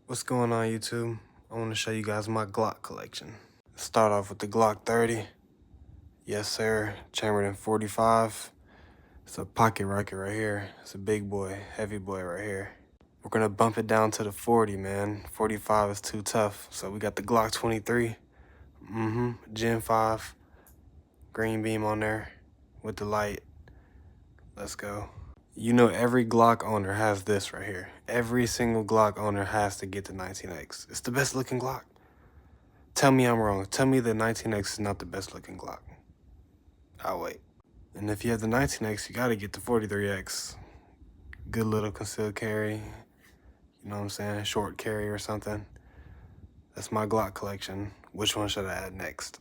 What's going on, YouTube? I want to show you guys my Glock collection. Start off with the Glock 30. Yes, sir. Chambered in 45. It's a pocket rocket right here. It's a big boy, heavy boy right here. We're going to bump it down to the 40, man. 45 is too tough. So we got the Glock 23. Gen 5. Green beam on there with the light. Let's go. You know, every Glock owner has this right here. Every single Glock owner has to get the 19X. It's the best looking Glock. Tell me I'm wrong. Tell me the 19X is not the best looking Glock. I'll wait. And if you have the 19X, you gotta get the 43X. Good little concealed carry. You know what I'm saying? Short carry or something. That's my Glock collection. Which one should I add next?